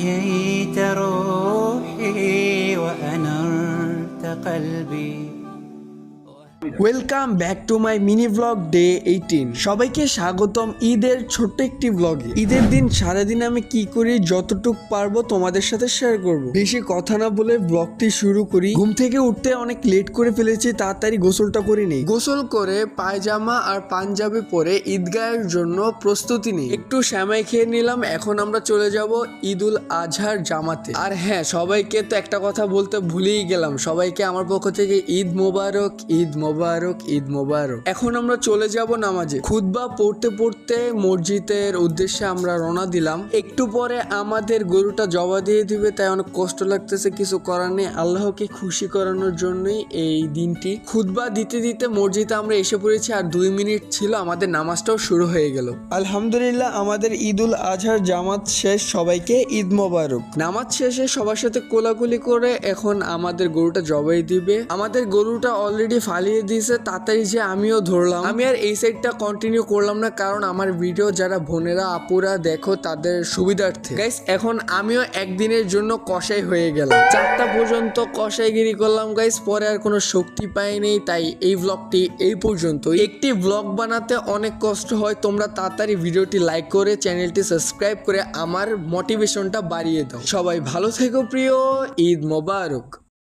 أحييت روحي وأنرت قلبي। Welcome back to my mini blog day 18। সবাইকে স্বাগতম ঈদের ছোট্ট একটি ব্লগে। ঈদের দিন সারাদিন আমি কি করি যতটুক পারবো তোমাদের সাথে শেয়ার করব। বেশি কথা না বলে ব্লগটি শুরু করি। ঘুম থেকে উঠতে অনেক লেট করে ফেলেছি, তাড়াতাড়ি গোসলটা করে নেই। গোসল করে পায়জামা আর পাঞ্জাবি পরে ঈদগাহের জন্য প্রস্তুতি নিই। একটু সেমাই খেয়ে নিলাম। এখন আমরা চলে যাব ঈদুল আজহার জামাতে। আর হ্যাঁ, সবাইকে তো একটা কথা বলতে ভুলেই গেলাম, সবাইকে আমার পক্ষ থেকে ঈদ মোবারক, ঈদ মোবারক, ঈদ মোবারক। এখন আমরা চলে যাব নামাজে। খুতবা পড়তে পড়তে মসজিদের উদ্দেশ্যে আমরা রওনা দিলাম। একটু পরে আমাদের গরুটা জবা দিয়ে দিবে, তাই অনেক কষ্ট লাগতেছে, কিছু করার নেই। আল্লাহকে খুশি করানোর জন্যই এই দিনটি। খুতবা দিতে দিতে মসজিদে আমরা এসে পড়েছি, আর 2 মিনিট ছিল আমাদের নামাজটাও শুরু হয়ে গেল। আলহামদুলিল্লাহ, আমাদের ঈদুল আজহার জামাত শেষ। সবাইকে ঈদ মোবারক। নামাজ শেষে সবার সাথে কোলাকুলি করে এখন আমাদের গরুটা জবাই দিবে। আমাদের গরুটা অলরেডি ফালিয়ে দিয়েছে, তাড়াতাড়ি যে আমিও ধরলাম। আমি আর এই সাইডটা কন্টিনিউ করলাম না, কারণ আমার ভিডিও যারা বোনেরা আপুরা দেখো তাদের সুবিধার্থে। গাইস, এখন আমিও একদিনের জন্য কসাই হয়ে গেলাম। 4টা পর্যন্ত কসাইগিরি করলাম গাইস, পরে আর কোনো শক্তি পাইনি। তাই এই ব্লগটি এই পর্যন্ত। একটি ব্লগ বানাতে অনেক কষ্ট হয়, তোমরা তাড়াতাড়ি ভিডিওটি লাইক করে চ্যানেলটি সাবস্ক্রাইব করে আমার মোটিভেশনটা বাড়িয়ে দাও। সবাই ভালো থেকো প্রিয়, ঈদ মোবারক।